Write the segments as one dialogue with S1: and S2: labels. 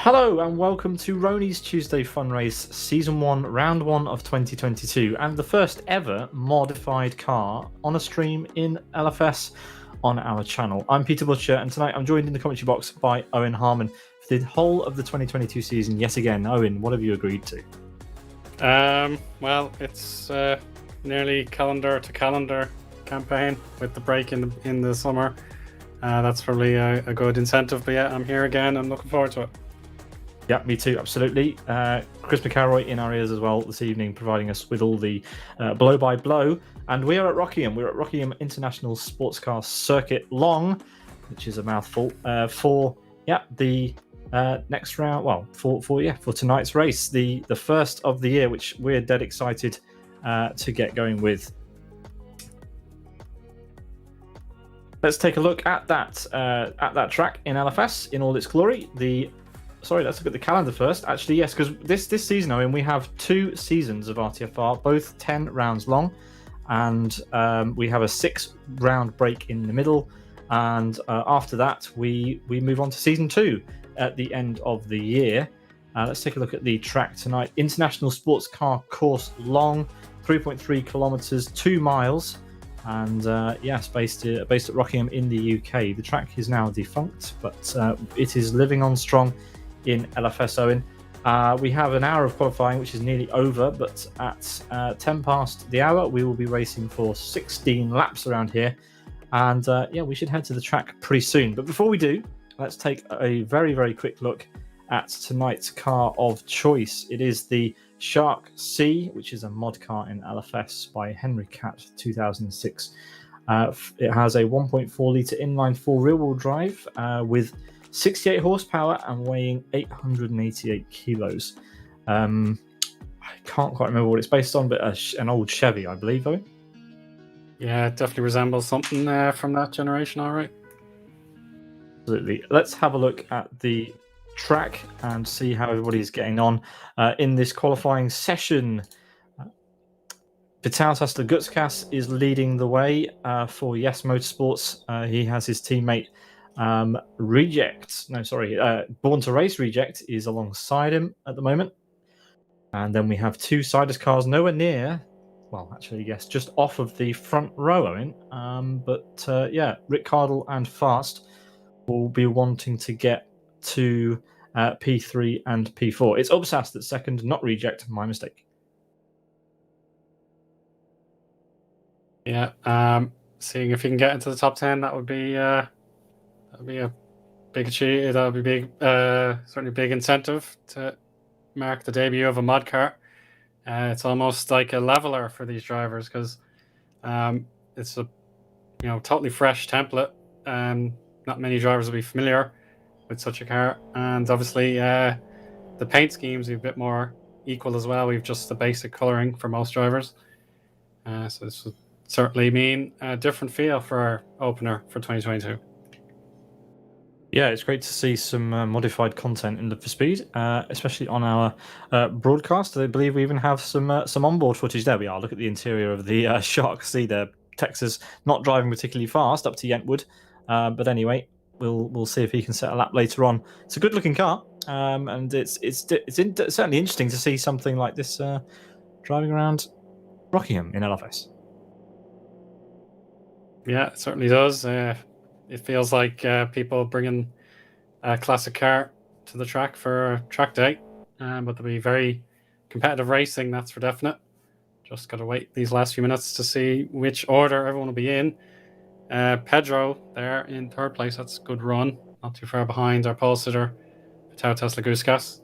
S1: Hello and welcome to Rony's Tuesday Fun Race Season 1, Round 1 of 2022, and the first ever modified car on a stream in LFS on our channel. I'm Peter Butcher, and tonight I'm joined in the commentary box by Eoin Harmon for the whole of the 2022 season yet again. Eoin, what have you agreed to?
S2: Well, it's nearly calendar to calendar campaign with the break in the summer. That's probably a good incentive, but yeah, I'm here again. I'm looking forward to it.
S1: Yeah, me too, absolutely. Chris McElroy in our ears as well this evening, providing us with all the blow by blow. And we are at Rockingham. We're at Rockingham International Sports Car Circuit Long, which is a mouthful, for the next round. Well, for tonight's race, the first of the year, which we're dead excited to get going with. Let's take a look at that track in LFS in all its glory. Let's look at the calendar first. Actually, yes, because this season, I mean, we have 2 seasons of RTFR, both 10 rounds long, and we have a 6-round break in the middle. And after that, we move on to season 2 at the end of the year. Let's take a look at the track tonight. International Sports Car Course Long, 3.3 kilometers, 2 miles. And yes, based at Rockingham in the UK. The track is now defunct, but it is living on strong in LFS. Owen. We have an hour of qualifying, which is nearly over, but at 10 past the hour, we will be racing for 16 laps around here. And we should head to the track pretty soon. But before we do, let's take a very, very quick look at tonight's car of choice. It is the Shark C, which is a mod car in LFS by Henry Cat 2006. It has a 1.4 litre inline 4 rear-wheel drive with 68 horsepower and weighing 888 kilos. I can't quite remember what it's based on, but an old Chevy, I believe, though.
S2: Yeah, it definitely resembles something from that generation, all right.
S1: Absolutely. Let's have a look at the track and see how everybody's getting on in this qualifying session. Vital Tesla Gutskas is leading the way for Yes Motorsports. He has his teammate Born to Race Reject is alongside him at the moment. And then we have 2 Siders cars nowhere near, well, actually, yes, just off of the front row, Owen. Rick Cardle and Fast will be wanting to get to P3 and P4. It's Obsas that's second, not Reject, my mistake.
S2: Yeah, seeing if you can get into the top 10, that would be a big achievement. That would be big, certainly a big incentive to mark the debut of a mod car. It's almost like a leveler for these drivers because it's a totally fresh template. Not many drivers will be familiar with such a car, and obviously the paint schemes are a bit more equal as well. We've just the basic coloring for most drivers, so this would certainly mean a different feel for our opener for 2022.
S1: Yeah, it's great to see some modified content in Live for Speed, especially on our broadcast. I believe we even have some onboard footage. There we are. Look at the interior of the Shark C there. Texas not driving particularly fast up to Yentwood, but anyway, we'll see if he can set a lap later on. It's a good-looking car, and it's certainly interesting to see something like this driving around Rockingham in LFS.
S2: Yeah, it certainly does. It feels like people bringing a classic car to the track for track day, but there'll be very competitive racing, that's for definite. Just got to wait these last few minutes to see which order everyone will be in. Pedro there in 3rd place, that's a good run. Not too far behind our pole sitter, Vital Tesla Gutskas.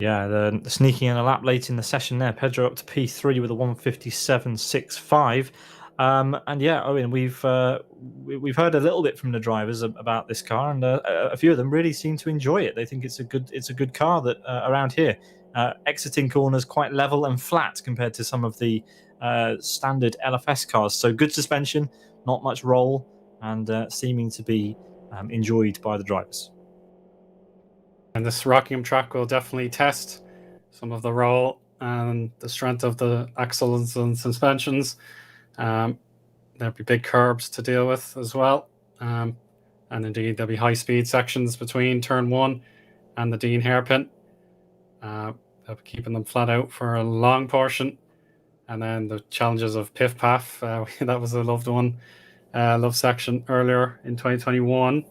S1: Yeah, the sneaking in a lap late in the session there. Pedro up to P3 with a 1:57.65. And yeah, Owen, we've heard a little bit from the drivers about this car, and a few of them really seem to enjoy it. They think it's a good car that around here, exiting corners quite level and flat compared to some of the standard LFS cars. So good suspension, not much roll, and seeming to be enjoyed by the drivers.
S2: And this Rockingham track will definitely test some of the roll and the strength of the axles and suspensions. There'll be big curbs to deal with as well. And indeed, there'll be high-speed sections between turn 1 and the Dean hairpin. They'll be keeping them flat out for a long portion. And then the challenges of Piff Paff, that was a loved one, love section earlier in 2021.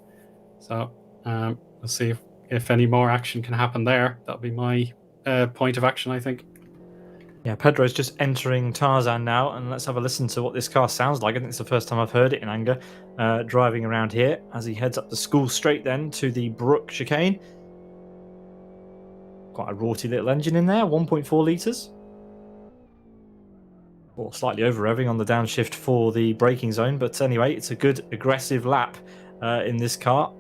S2: So we'll see if any more action can happen there. That'll be my point of action, I think.
S1: Yeah, Pedro's just entering Tarzan now, and let's have a listen to what this car sounds like. I think it's the first time I've heard it in anger, driving around here as he heads up the school straight then to the Brook chicane. Quite a raughty little engine in there, 1.4 litres. Or slightly over revving on the downshift for the braking zone, but anyway, it's a good aggressive lap in this car.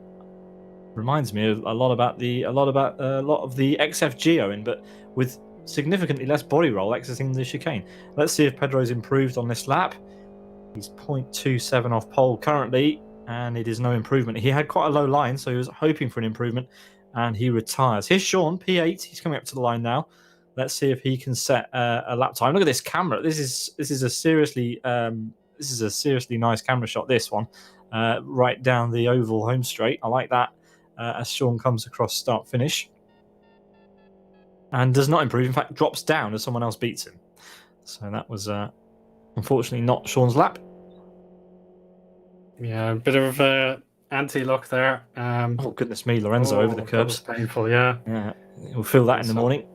S1: Reminds me a lot of the XFG Eoin, but with significantly less body roll exiting the chicane. Let's see if Pedro's improved on this lap. He's 0.27 off pole currently, and it is no improvement. He had quite a low line, so he was hoping for an improvement, and he retires. Here's Sean, P8. He's coming up to the line now. Let's see if he can set a lap time. Look at this camera. This is a seriously nice camera shot. This one, right down the oval home straight. I like that. As Sean comes across start finish. And does not improve, in fact drops down as someone else beats him. So that was unfortunately not Sean's lap.
S2: Yeah, a bit of anti-luck there.
S1: Oh goodness me, Lorenzo over the curbs.
S2: That was painful, yeah.
S1: Yeah, you'll feel that in the morning.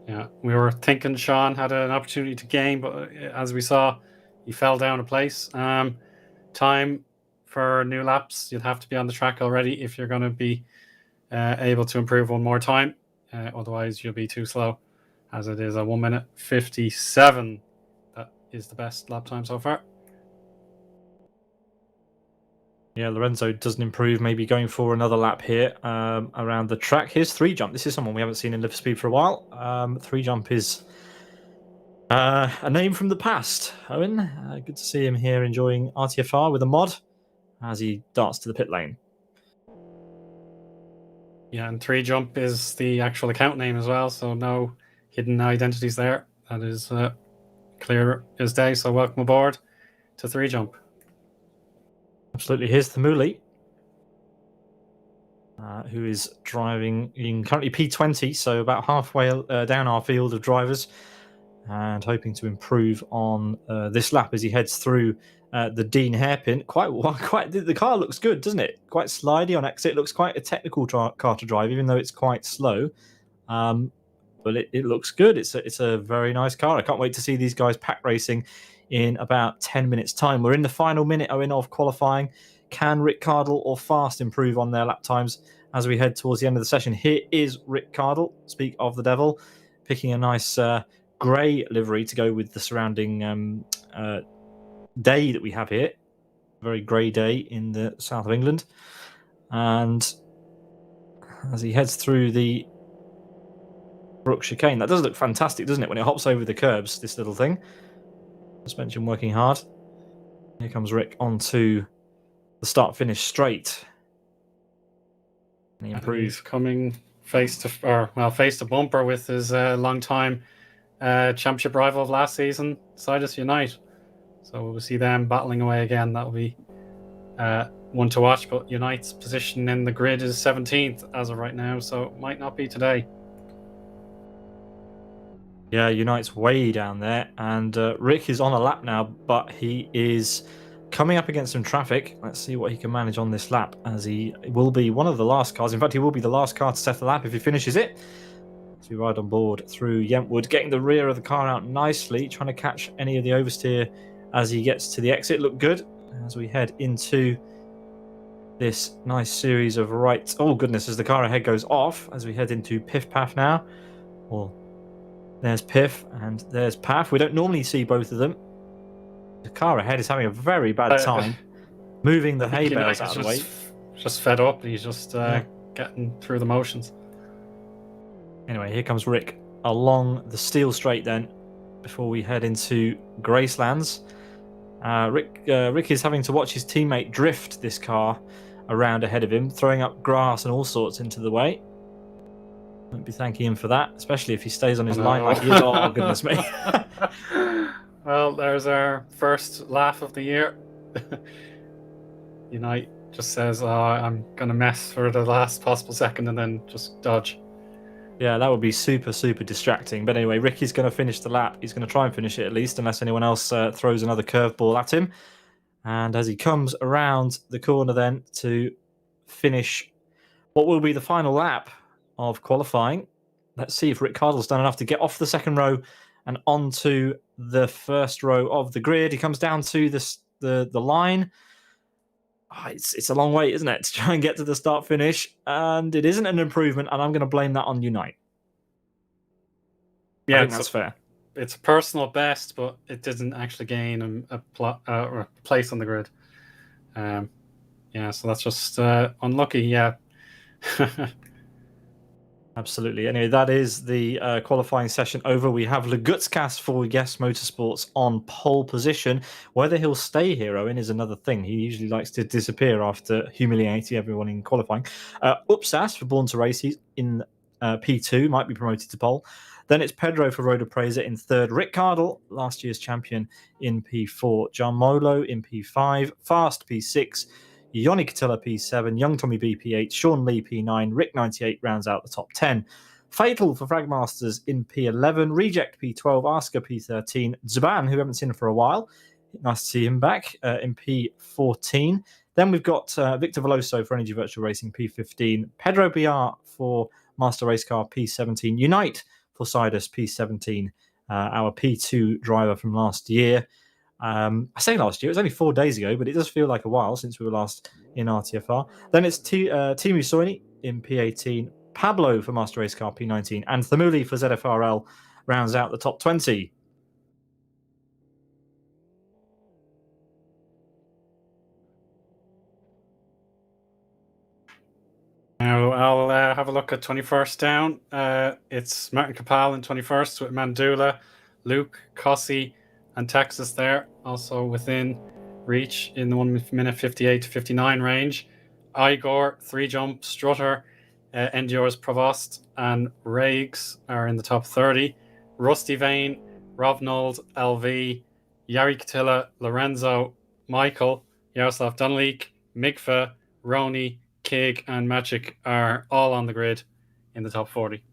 S2: Yeah, we were thinking Sean had an opportunity to gain, but as we saw, he fell down a place. Time for new laps, you'll have to be on the track already if you're going to be able to improve one more time. Otherwise, you'll be too slow, as it is a 1 minute 57. That is the best lap time so far.
S1: Yeah, Lorenzo doesn't improve, maybe going for another lap here around the track. Here's 3 Jump. This is someone we haven't seen in Live for Speed for a while. 3 Jump is a name from the past. Eoin, good to see him here enjoying RTFR with a mod as he darts to the pit lane.
S2: Yeah, and 3 Jump is the actual account name as well, so no hidden identities there. That is clear as day, so welcome aboard to 3 Jump.
S1: Absolutely. Here's the Moolie, who is driving in currently P20, so about halfway down our field of drivers, and hoping to improve on this lap as he heads through the Dean hairpin. The car looks good, doesn't it? Quite slidey on exit. It looks quite a technical car to drive, even though it's quite slow. But it looks good. It's a very nice car. I can't wait to see these guys pack racing in about 10 minutes' time. We're in the final minute of qualifying. Can Rick Cardle or Fast improve on their lap times as we head towards the end of the session? Here is Rick Cardle, speak of the devil, picking a nice grey livery to go with the surrounding day that we have here. Very grey day in the south of England. And as he heads through the Brook chicane, that does look fantastic, doesn't it, when it hops over the curbs, this little thing. Suspension working hard. Here comes Rick onto the start-finish straight. And he improves.
S2: He's coming face to bumper with his long-time championship rival of last season, Sidus Unite. So we'll see them battling away again. That'll be one to watch. But Unite's position in the grid is 17th as of right now, so it might not be today.
S1: Yeah, Unite's way down there, and Rick is on a lap now, but he is coming up against some traffic. Let's see what he can manage on this lap, as he will be one of the last cars. In fact, he will be the last car to set the lap if he finishes it. As we ride on board through Yentwood, getting the rear of the car out nicely, trying to catch any of the oversteer as he gets to the exit. Look good as we head into this nice series of rights. Oh goodness, as the car ahead goes off, as we head into Piff Paff now. Well, there's Piff and there's Paff. We don't normally see both of them. The car ahead is having a very bad time moving the hay bales out of the way.
S2: Just fed up, and he's just getting through the motions.
S1: Anyway, here comes Rick along the steel straight then, before we head into Gracelands. Rick is having to watch his teammate drift this car around ahead of him, throwing up grass and all sorts into the way. Won't be thanking him for that, especially if he stays on his line like he is. Oh, goodness me.
S2: Well, there's our first laugh of the year. Unite just says, "Oh, I'm gonna mess for the last possible second," and then just dodge.
S1: Yeah, that would be super, super distracting. But anyway, Ricky's going to finish the lap. He's going to try and finish it at least, unless anyone else throws another curveball at him. And as he comes around the corner then to finish what will be the final lap of qualifying, let's see if Rick Cardle's done enough to get off the second row and onto the first row of the grid. He comes down to the line. Oh, it's a long wait, isn't it, to try and get to the start finish, and it isn't an improvement, and I'm going to blame that on Unite.
S2: Yeah,
S1: I think that's fair.
S2: It's a personal best, but it didn't actually gain a place on the grid. Yeah, so that's just unlucky. Yeah.
S1: Absolutely. Anyway, that is the qualifying session over. We have Legutskas for Yes Motorsports on pole position. Whether he'll stay here, Owen, is another thing. He usually likes to disappear after humiliating everyone in qualifying. Upsas for Born to Race, he's in P2, might be promoted to pole. Then it's Pedro for Road Presa in third. Rick Cardle, last year's champion, in P4. John Molo in P5. Fast P6. Yoni Katilla P7, Young Tommy B P8, Sean Lee P9, Rick 98 rounds out the top 10. Fatal for Fragmasters in P11, Reject P12, Asker P13, Zuban, who we haven't seen for a while, nice to see him back, in P14. Then we've got Victor Veloso for Energy Virtual Racing P15, Pedro BR for Master Race Car P17, Unite for Sidus P17, our P2 driver from last year. I say last year, it was only 4 days ago, but it does feel like a while since we were last in RTFR. Then it's Timu Soini in P18, Pablo for Master Race Car P19, and Thamuli for ZFRL rounds out the top 20.
S2: Now I'll have a look at 21st down. It's Martin Capal in 21st with Mandula, Luke, Cossi, and Texas there, also within reach in the 1 minute 58 to 59 range. Igor, 3 jump, Strutter, Endures Provost, and Rags are in the top 30. Rusty Vane, Rovnold, LV, Yari Katilla, Lorenzo, Michael, Yaroslav Dunleek, Migfa, Rony, Kig, and Magic are all on the grid in the top 40.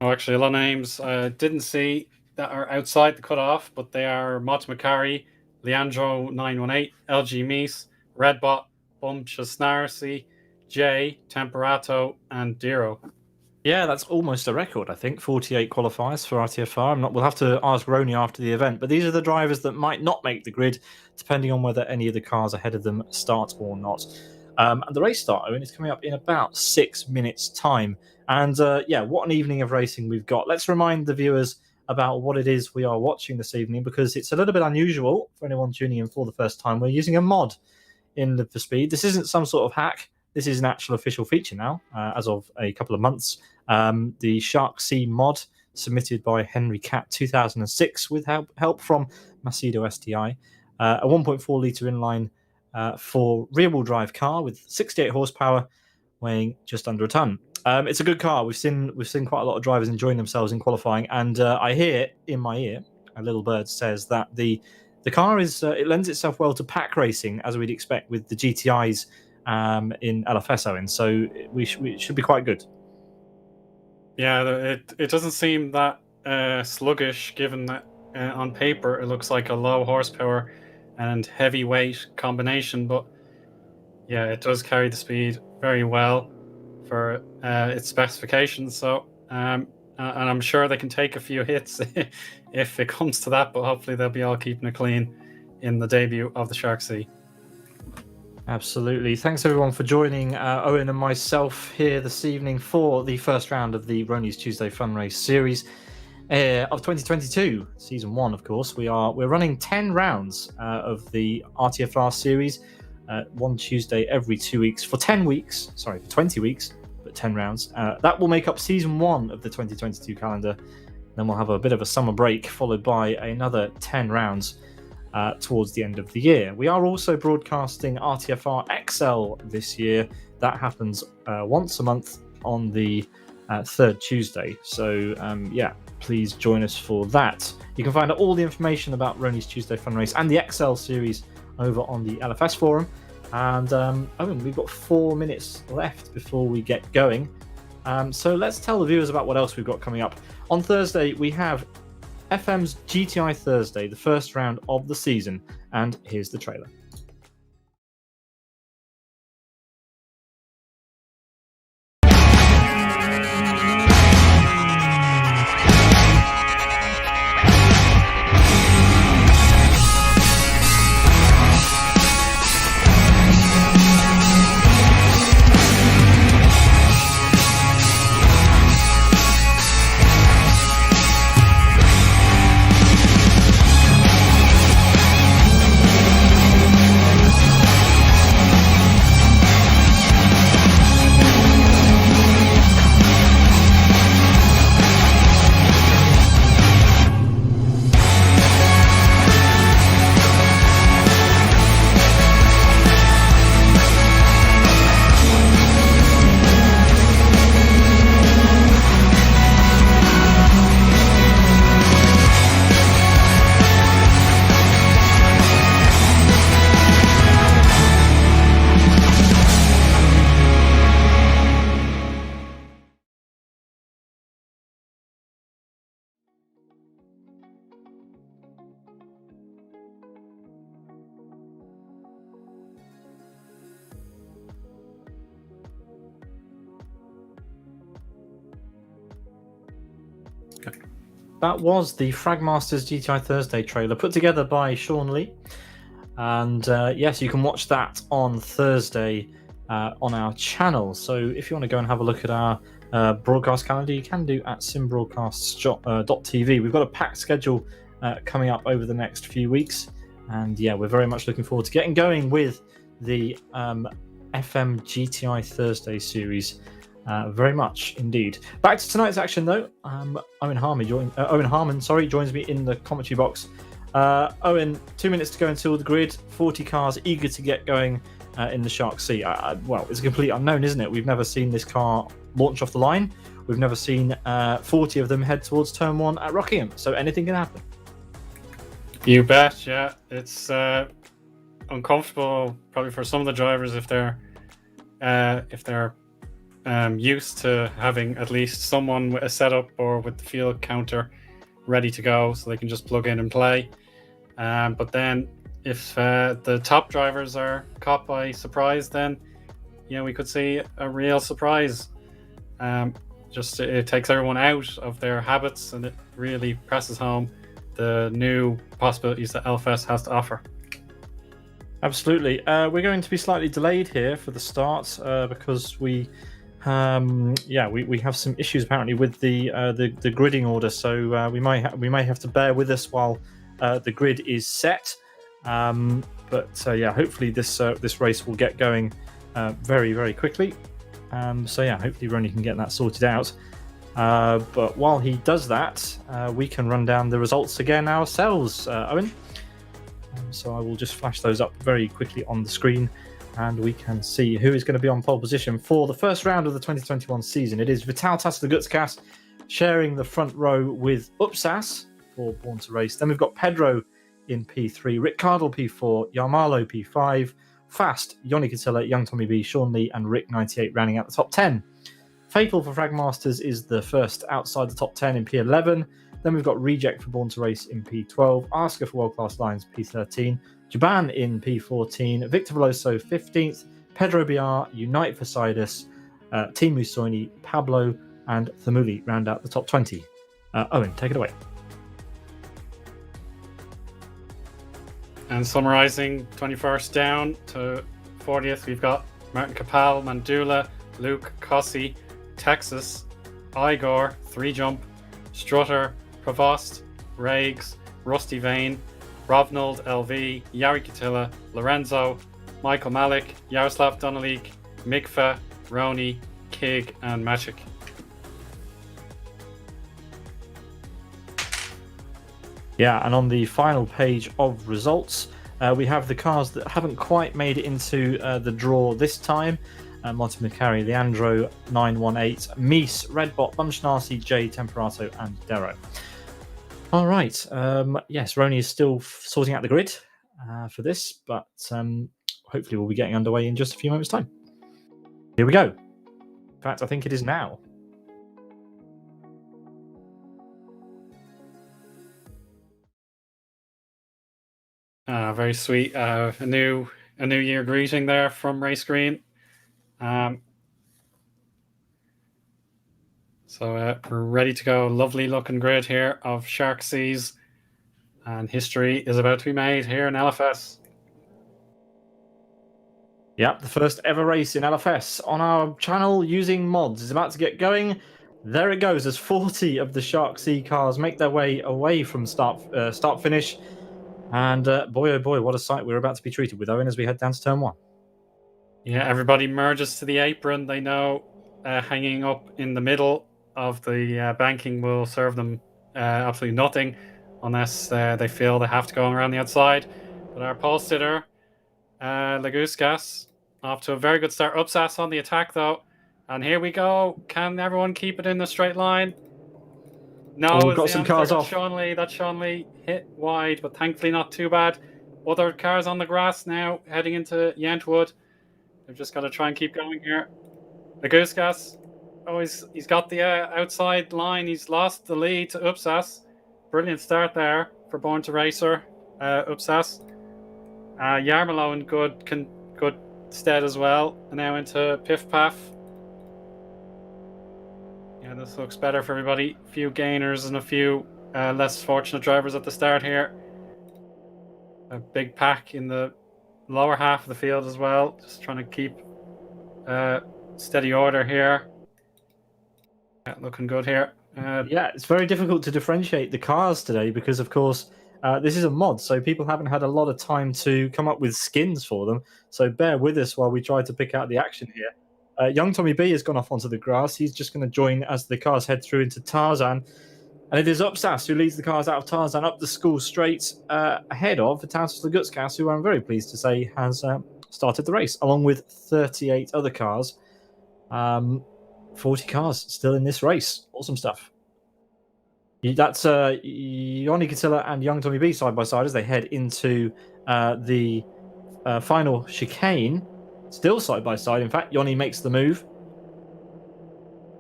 S2: Oh, actually, a lot of names I didn't see that are outside the cutoff, but they are Mott Macari, Leandro 918, LG Meese, Redbot, Bumchasnarsi, Jay, Temperato, and Diro.
S1: Yeah, that's almost a record, I think. 48 qualifiers for RTFR. We'll have to ask Rony after the event, but these are the drivers that might not make the grid, depending on whether any of the cars ahead of them start or not. And the race start, Owen, is coming up in about 6 minutes' time. And yeah, what an evening of racing we've got. Let's remind the viewers about what it is we are watching this evening, because it's a little bit unusual for anyone tuning in for the first time. We're using a mod in Live for Speed. This isn't some sort of hack. This is an actual official feature now, as of a couple of months. The Shark Sea mod, submitted by Henry Cat 2006, with help from Macedo STI. A 1.4 litre inline for rear-wheel drive car with 68 horsepower, weighing just under a ton. It's a good car. We've seen quite a lot of drivers enjoying themselves in qualifying, and I hear in my ear a little bird says that the car is it lends itself well to pack racing, as we'd expect with the GTIs in LFS, Owen. So it should be quite good.
S2: Yeah, it doesn't seem that sluggish, given that on paper it looks like a low horsepower and heavyweight combination, but yeah, it does carry the speed very well for its specifications. So and I'm sure they can take a few hits if it comes to that, but hopefully they'll be all keeping it clean in the debut of the Shark Sea.
S1: Absolutely. Thanks everyone for joining Owen and myself here this evening for the first round of the Rony's Tuesday Fun Race series of 2022, season 1. Of course, we're running 10 rounds of the RTFR series, one Tuesday every 2 weeks for 10 weeks. Sorry, for 20 weeks, but 10 rounds. That will make up season 1 of the 2022 calendar. Then we'll have a bit of a summer break, followed by another 10 rounds towards the end of the year. We are also broadcasting RTFR XL this year. That happens once a month on the third Tuesday. So yeah, please join us for that. You can find out all the information about Rony's Tuesday Fun Race and the XL series over on the LFS forum. And Owen, we've got 4 minutes left before we get going. So let's tell the viewers about what else we've got coming up. On Thursday, we have FM's Gti Thursday, the first round of the season. And here's the trailer. That was the Fragmasters Gti Thursday trailer put together by Sean Lee. And yes, you can watch that on Thursday on our channel. So if you want to go and have a look at our broadcast calendar, you can do at simbroadcasts.tv. We've got a packed schedule coming up over the next few weeks. And yeah, we're very much looking forward to getting going with the FM Gti Thursday series. Very much indeed. Back to tonight's action though. Eoin Harmon joins me in the commentary box. Eoin, 2 minutes to go until the grid. 40 cars eager to get going in the Shark Sea. Well, it's a complete unknown, isn't it? We've never seen this car launch off the line. We've never seen 40 of them head towards turn 1 at Rockingham. So anything can happen.
S2: You bet. Yeah, it's uncomfortable probably for some of the drivers if they're used to having at least someone with a setup or with the field counter ready to go so they can just plug in and play. But then if the top drivers are caught by surprise, then we could see a real surprise. It takes everyone out of their habits and it really presses home the new possibilities that LFS has to offer.
S1: Absolutely. We're going to be slightly delayed here for the start because we have some issues apparently with the gridding order, so we may have to bear with us while the grid is set. Hopefully this race will get going very, very quickly. Hopefully Rony can get that sorted out. But while he does that, we can run down the results again ourselves, Owen. So I will just flash those up very quickly on the screen. And we can see who is going to be on pole position for the first round of the 2021 season. It is Vitaltas the Gutscast sharing the front row with Upsas for Born to Race. Then we've got Pedro in P3, Rick Cardle P4, Yarmalo P5, Fast, Yoni Catilla, Young Tommy B, Sean Lee, and Rick98 rounding out the top 10. Fatal for Fragmasters is the first outside the top 10 in P11. Then we've got Reject for Born to Race in P12, Asker for World Class Lines P13, Jaban in P14, Victor Veloso 15th, Pedro BR, Unite for Sidus, Team Musoini, Pablo, and Thamuli round out the top 20. Owen, take it away.
S2: And summarising 21st down to 40th, we've got Martin Capal, Mandula, Luke, Cossi, Texas, Igor, 3 Jump, Strutter, Provost, Rags, Rusty Vane, Rovnold LV, Yari Catilla, Lorenzo, Michael Malik, Yaroslav Donalik, Mikfa, Rony, Kig, and Magic.
S1: Yeah, and on the final page of results, we have the cars that haven't quite made it into the draw this time. Monty McCarry, Leandro 918, Mies, Redbot, Bumshnarcy, Jay, Temperato, and Darrow. All right. Yes, Rony is still sorting out the grid for this, but hopefully we'll be getting underway in just a few moments' time. Here we go. In fact, I think it is now.
S2: Very sweet. A new year greeting there from Race Green. So we're ready to go. Lovely looking grid here of Shark Seas, and history is about to be made here in LFS.
S1: Yep, the first ever race in LFS on our channel using mods is about to get going. There it goes as 40 of the Shark Sea cars make their way away from start finish. And boy, oh boy, what a sight we're about to be treated with, Owen, as we head down to turn 1.
S2: Yeah, everybody merges to the apron. They know hanging up in the middle of the banking will serve them absolutely nothing unless they feel they have to go around the outside. But our pole sitter, Laguskas, off to a very good start. Upsas on the attack, though. And here we go. Can everyone keep it in a straight line? No,
S1: we've got some cars off.
S2: That Sean Lee hit wide, but thankfully not too bad. Other cars on the grass now, heading into Yentwood. They've just got to try and keep going here. The Goosegas. Oh, he's got the outside line. He's lost the lead to Upsas. Brilliant start there for Born to Racer, Upsas. Yarmolo in good stead as well. And now into Piff Paff. Yeah, this looks better for everybody. A few gainers and a few less fortunate drivers at the start here. A big pack in the lower half of the field as well. Just trying to keep steady order here. Yeah, looking good here.
S1: Yeah, it's very difficult to differentiate the cars today because, of course, this is a mod, so people haven't had a lot of time to come up with skins for them. So bear with us while we try to pick out the action here. Young Tommy B has gone off onto the grass. He's just going to join as the cars head through into Tarzan. And it is Upsas who leads the cars out of Tarzan up the school straight ahead of Vital's Lagutskas, who I'm very pleased to say has started the race, along with 38 other cars. 40 cars still in this race. Awesome stuff. That's Yoni Catilla and Young Tommy B side by side as they head into the final chicane. Still side by side. In fact, Yoni makes the move.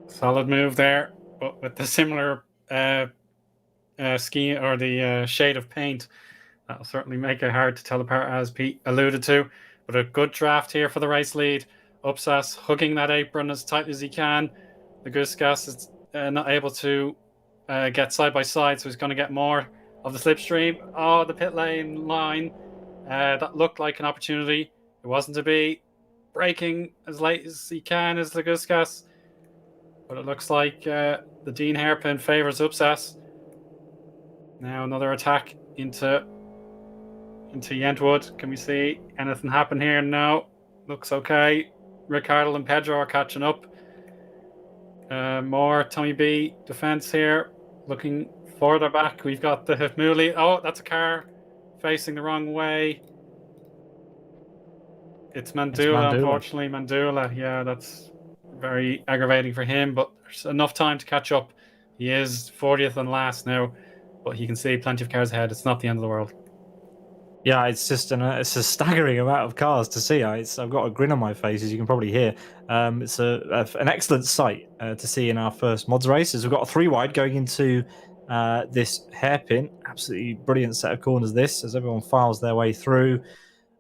S2: Solid move there, but with the similar ski or the shade of paint, that'll certainly make it hard to tell apart, as Pete alluded to. But a good draft here for the race lead. Upsas hugging that apron as tight as he can. The Guskas is not able to get side by side, so he's going to get more of the slipstream. Oh, the pit lane line. That looked like an opportunity. It wasn't to be. Braking as late as he can as the Guskas. But it looks like the Dean hairpin favours Upsas. Now another attack into Yentwood. Can we see anything happen here? No. Looks okay. Ricardo and Pedro are catching up. More Tommy B defense here. Looking further back, we've got the Hifmuli. Oh, that's a car facing the wrong way. It's Mandula, unfortunately. Mandula, yeah, that's very aggravating for him, but there's enough time to catch up. He is 40th and last now, but you can see plenty of cars ahead. It's not the end of the world.
S1: Yeah, it's just it's a staggering amount of cars to see. I've got a grin on my face, as you can probably hear. It's an excellent sight to see in our first mods race, as we've got a 3-wide going into this hairpin. Absolutely brilliant set of corners this, as everyone files their way through.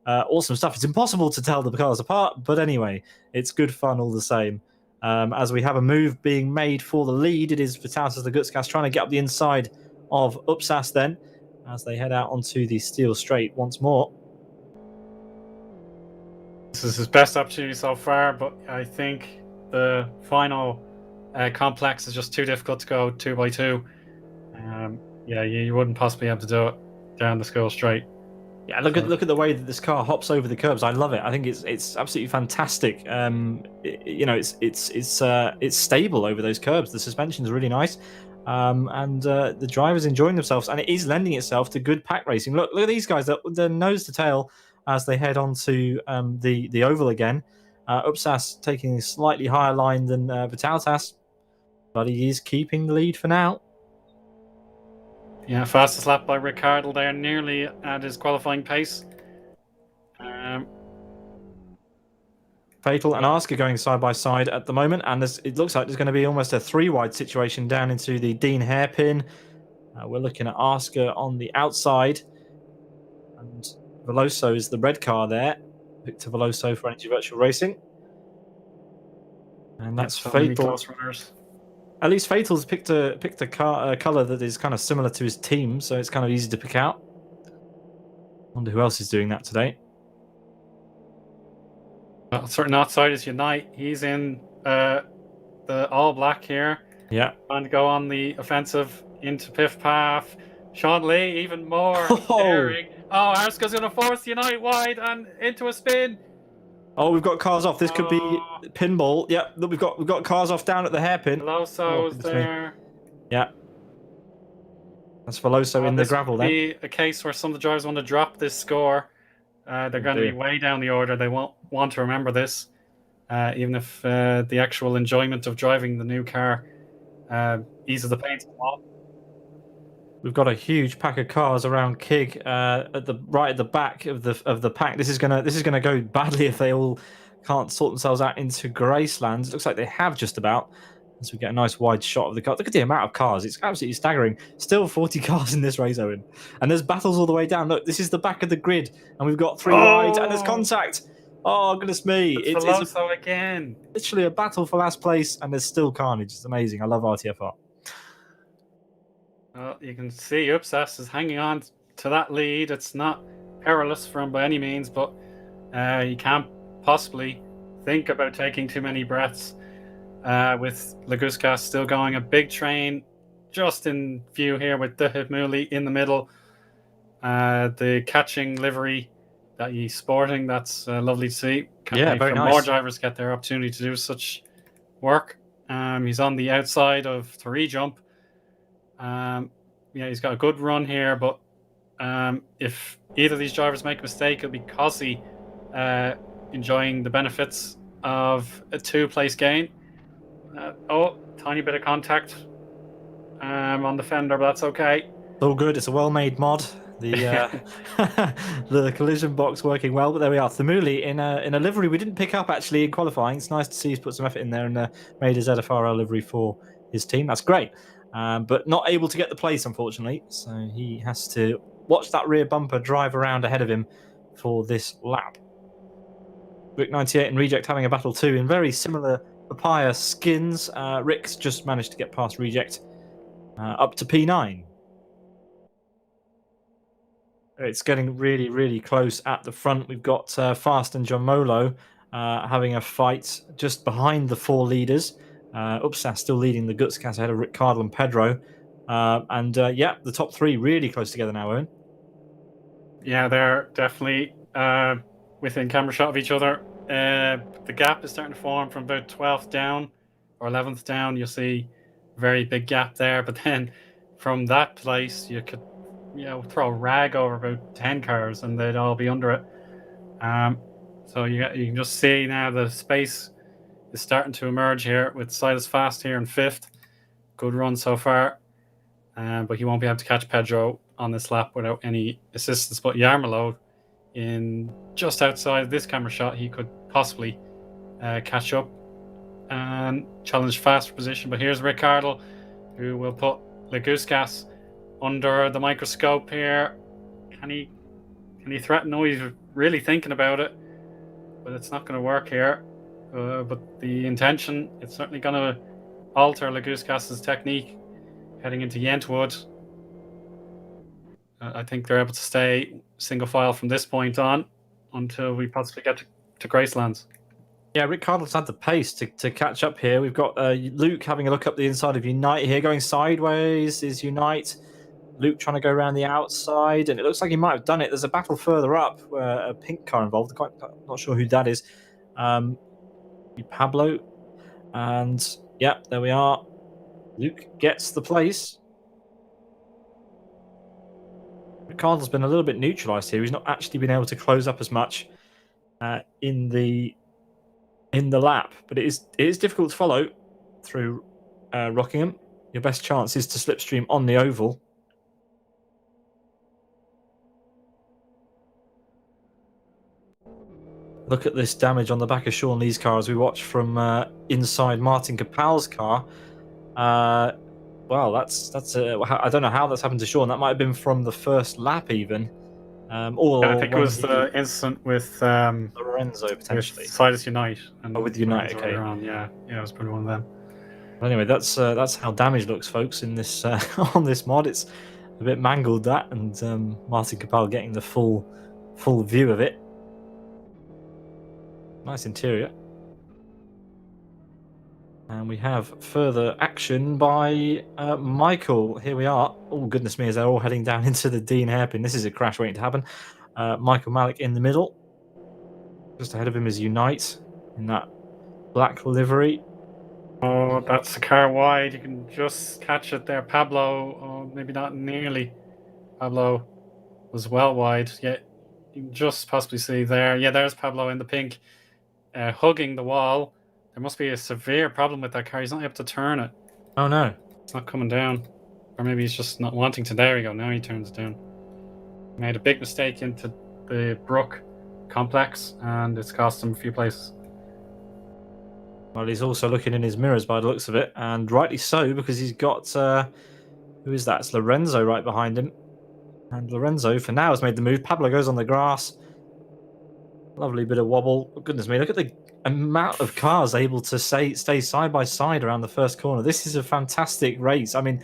S1: Awesome stuff. It's impossible to tell the cars apart, but anyway, it's good fun all the same. As we have a move being made for the lead, it is Vitalis Lagutskas trying to get up the inside of Upsas then, as they head out onto the steel straight once more.
S2: This is his best opportunity so far, but I think the final complex is just too difficult to go 2x2. Yeah, you wouldn't possibly be able to do it down the school straight.
S1: Yeah, look at the way that this car hops over the curbs. I love it. I think it's absolutely fantastic. It's stable over those curbs. The suspension is really nice. And the driver's enjoying themselves, and it is lending itself to good pack racing. Look at these guys, they're nose to tail as they head onto the oval again. Upsas taking a slightly higher line than Vitaltas, but he is keeping the lead for now.
S2: Yeah, fastest lap by Ricciardo there, nearly at his qualifying pace.
S1: Fatal and Ask are going side by side at the moment, and it looks like there's going to be almost a 3-wide situation down into the Dean hairpin. We're looking at Asker on the outside, and Veloso is the red car there. Victor Veloso for Energy Virtual Racing. And that's Fatal. At least Fatal's picked a color that is kind of similar to his team, so it's kind of easy to pick out. Wonder who else is doing that today.
S2: Well, certain outside is Unite. He's in the all black here.
S1: Yeah.
S2: Trying to go on the offensive into Piff Path. Sean Lee even more daring. Oh, Arska's going to force Unite wide and into a spin.
S1: Oh, we've got cars off. This could be pinball. Yeah, look, we've got cars off down at the hairpin.
S2: Veloso's there.
S1: Yeah. That's Veloso in the gravel then.
S2: This could be a case where some of the drivers want to drop this score. They're going to be way down the order. They won't want to remember this, even if the actual enjoyment of driving the new car eases the pain somewhat.
S1: We've got a huge pack of cars around Kig at the back of the pack. This is gonna go badly if they all can't sort themselves out into Gracelands. It looks like they have just about. As we get a nice wide shot of the car. Look at the amount of cars. It's absolutely staggering. Still 40 cars in this race, Eoin. And there's battles all the way down. Look, this is the back of the grid. And we've got 3 wides and there's contact. Oh, goodness me.
S2: It's Veloso again.
S1: Literally a battle for last place and there's still carnage. It's amazing. I love RTFR.
S2: Well, you can see Upsas is hanging on to that lead. It's not perilous for him by any means, but you can't possibly think about taking too many breaths. With Laguskas still going, a big train just in view here with the Himuli in the middle. The catching livery that he's sporting, that's lovely to see.
S1: Very nice.
S2: More drivers get their opportunity to do such work. He's on the outside of 3 jump. He's got a good run here, but if either of these drivers make a mistake, it'll be Cossi enjoying the benefits of a 2-place gain. Tiny bit of contact on the fender, but that's okay.
S1: All good. It's a well-made mod. The the collision box working well, but there we are. Thimuli in a livery we didn't pick up actually in qualifying. It's nice to see he's put some effort in there and made a ZFRL livery for his team. That's great, but not able to get the place unfortunately. So he has to watch that rear bumper drive around ahead of him for this lap. Rick 98 and Reject having a battle too in very similar papaya skins. Rick's just managed to get past Reject up to P9. It's getting really, really close at the front. We've got Fast and John Molo having a fight just behind the 4 leaders. Upsas still leading the Gutscast ahead of Rick Cardle and Pedro. The top 3 really close together now, Owen.
S2: Yeah, they're definitely within camera shot of each other. The gap is starting to form from about 12th down or 11th down. You'll see a very big gap there, but then from that place you could throw a rag over about 10 cars and they'd all be under it. So you can just see now the space is starting to emerge here with Silas Fast here in 5th. Good run so far, but he won't be able to catch Pedro on this lap without any assistance. But Yarmolo, in just outside this camera shot, he could possibly catch up and challenge Fast for position. But here's Ricciardo, who will put Laguskas under the microscope here. Can he threaten? No, he's really thinking about it, but it's not going to work here. But the intention, it's certainly going to alter Laguskas' technique heading into Yentwood. I think they're able to stay single file from this point on until we possibly get to Gracelands.
S1: Yeah, Rick Cardle's had the pace to catch up here. We've got Luke having a look up the inside of Unite here. Going sideways is Unite. Luke trying to go around the outside, and it looks like he might have done it. There's a battle further up where a pink car involved. I'm not sure who that is. Pablo. And, yeah, there we are. Luke gets the place. Ricardo's been a little bit neutralised here. He's not actually been able to close up as much in the in the lap, but it is difficult to follow through Rockingham. Your best chance is to slipstream on the oval. Look at this damage on the back of Sean Lee's car as we watch from inside Martin Capal's car. Well, that's I don't know how that's happened to Sean. That might have been from the first lap even. Or
S2: I think it
S1: when
S2: was the incident with
S1: Lorenzo potentially.
S2: with Sidus Unite and
S1: with Unite,
S2: Lorenzo
S1: okay.
S2: earlier on. Yeah, it was probably one of them.
S1: Anyway, that's how damage looks, folks. In this on this mod, it's a bit mangled that, and Martin Capal getting the full view of it. Nice interior. And we have further action by Michael. Here we are. Oh, goodness me, as they're all heading down into the Dean hairpin. This is a crash waiting to happen. Michael Malik in the middle. Just ahead of him is Unite in that black livery.
S2: Oh, that's a car wide. You can just catch it there. Pablo, oh, maybe not nearly. Pablo was well wide. Yeah, you can just possibly see there. Yeah, there's Pablo in the pink, hugging the wall. There must be a severe problem with that car. He's not able to turn it.
S1: Oh no.
S2: It's not coming down. Or maybe he's just not wanting to. There we go. Now he turns it down. He made a big mistake into the Brook complex, and it's cost him a few places.
S1: Well, he's also looking in his mirrors by the looks of it, and rightly so, because he's got who is that? It's Lorenzo right behind him. And Lorenzo, for now, has made the move. Pablo goes on the grass. Lovely bit of wobble. Oh, goodness me, look at the amount of cars able to stay side by side around the first corner. This is a fantastic race. I mean,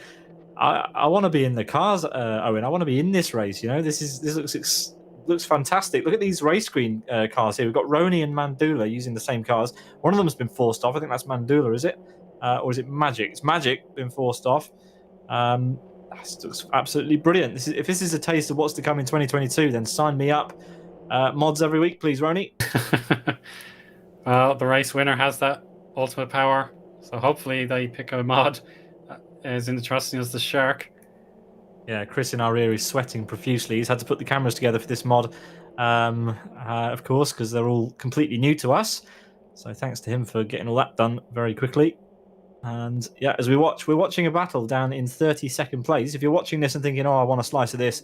S1: I want to be in the cars, Owen. I want to be in this race. You know, this looks fantastic. Look at these race screen cars here. We've got Rony and Mandula using the same cars. One of them's been forced off. I think that's Mandula, is it? Or is it Magic? It's Magic been forced off. This looks absolutely brilliant. If this is a taste of what's to come in 2022, then sign me up. Mods every week, please, Rony.
S2: Well, the race winner has that ultimate power, so hopefully they pick a mod as interesting as the Shark.
S1: Yeah, Chris in our ear is sweating profusely. He's had to put the cameras together for this mod, of course, because they're all completely new to us. So thanks to him for getting all that done very quickly. And yeah, as we're watching a battle down in 32nd place. If you're watching this and thinking, oh, I want a slice of this,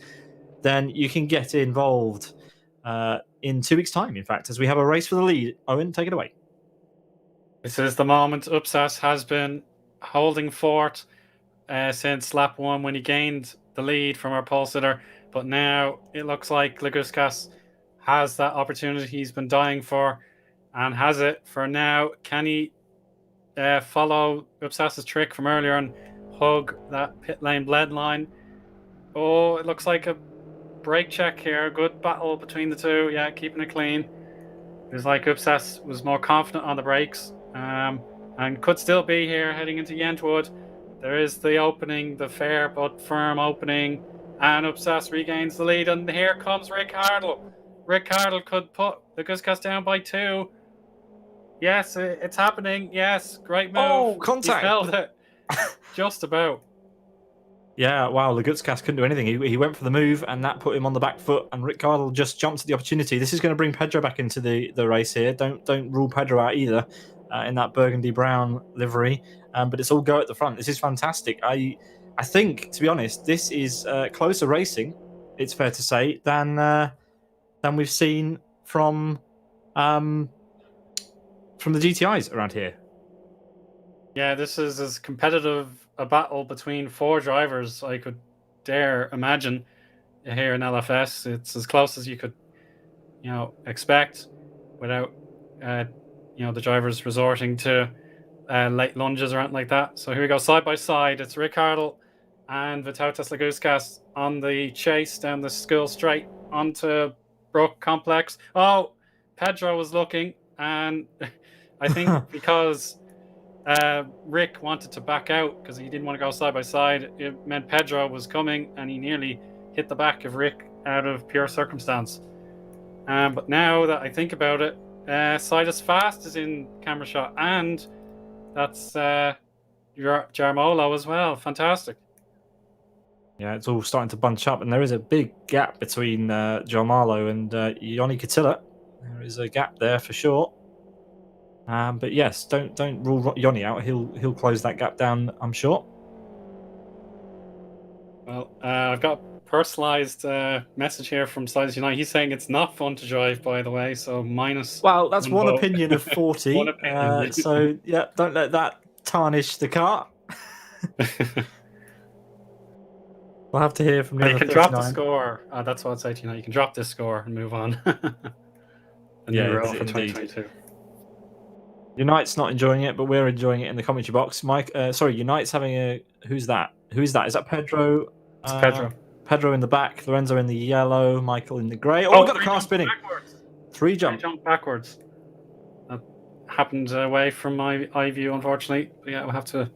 S1: then you can get involved in 2 weeks' time, in fact, as we have a race for the lead. Owen, take it away.
S2: This is the moment. Upsas has been holding fort since lap 1 when he gained the lead from our pole sitter, but now it looks like Laguskas has that opportunity he's been dying for and has it for now. Can he follow Upsas's trick from earlier and hug that pit lane bled line? Oh, it looks like a brake check here. Good battle between the two. Yeah, keeping it clean. It was like Upsas was more confident on the brakes and could still be here heading into Yentwood. There is the opening, the fair but firm opening, and Upsas regains the lead. And here comes Rick Hardle. Rick Hardle could put the Guskas down by 2. Yes, it's happening. Yes, great move.
S1: Oh, contact.
S2: He held it. Just about.
S1: Yeah, wow, Laguskas couldn't do anything. He went for the move, and that put him on the back foot, and Rick Cardle just jumped at the opportunity. This is going to bring Pedro back into the race here. Don't rule Pedro out either in that burgundy brown livery, but it's all go at the front. This is fantastic. I think, to be honest, this is closer racing, it's fair to say, than we've seen from the GTIs around here.
S2: Yeah, this is as competitive a battle between 4 drivers I could dare imagine here in LFS. It's as close as you could, expect, without, the drivers resorting to late lunges or anything like that. So here we go, side by side. It's Rick Hardle and Vytautas Laguskas on the chase down the school straight onto Brook Complex. Oh, Pedro was looking, and I think because Rick wanted to back out because he didn't want to go side by side, it meant Pedro was coming, and he nearly hit the back of Rick out of pure circumstance. But now that I think about it, Sidus Fast is in camera shot, and that's Jarmolo as well. Fantastic.
S1: Yeah, it's all starting to bunch up, and there is a big gap between Jarmolo and Ioni Catilla. There is a gap there for sure. But yes, don't rule Yoni out. He'll close that gap down, I'm sure.
S2: Well, I've got a personalized message here from Slides Unite. He's saying it's not fun to drive, by the way, so minus.
S1: Well, that's one
S2: vote.
S1: opinion of 40.
S2: One opinion.
S1: So yeah, don't let that tarnish the car. We'll have to hear from the
S2: You
S1: other
S2: can drop the
S1: 39.
S2: score. That's what I'd say to you now. You can drop this score and move on. A new
S1: Yeah,
S2: role for
S1: indeed.
S2: 2022.
S1: Unite's not enjoying it, but we're enjoying it in the commentary box. Unite's having a. Who's that? Who is that? Is that Pedro?
S2: It's Pedro.
S1: Pedro in the back, Lorenzo in the yellow, Michael in the grey. Oh, we got the car spinning.
S2: Backwards.
S1: Three jump
S2: backwards. That happened away from my eye view, unfortunately. But yeah, we'll have to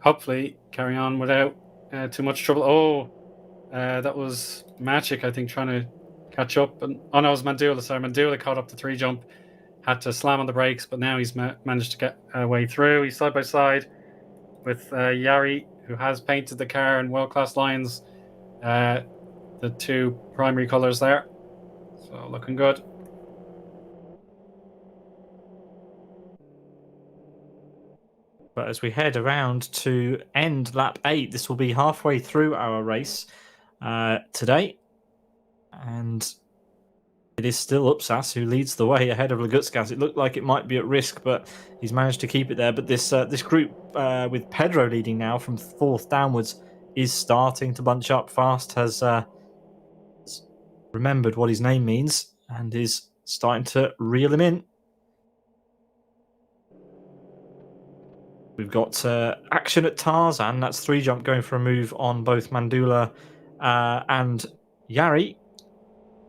S2: hopefully carry on without too much trouble. Oh, that was Magic, I think, trying to catch up. And oh no, it was Mandula. Sorry, Mandula caught up the three jump. Had to slam on the brakes, but now he's managed to get way through. He's side by side with Yari, who has painted the car in world-class lines. The two primary colours there. So looking good.
S1: But as we head around to end lap 8, this will be halfway through our race today. And it is still Upsas who leads the way ahead of Lagutskas. It looked like it might be at risk, but he's managed to keep it there. But this group with Pedro leading now from 4th downwards is starting to bunch up fast, has remembered what his name means and is starting to reel him in. We've got action at Tarzan. That's 3 jump going for a move on both Mandula and Yari.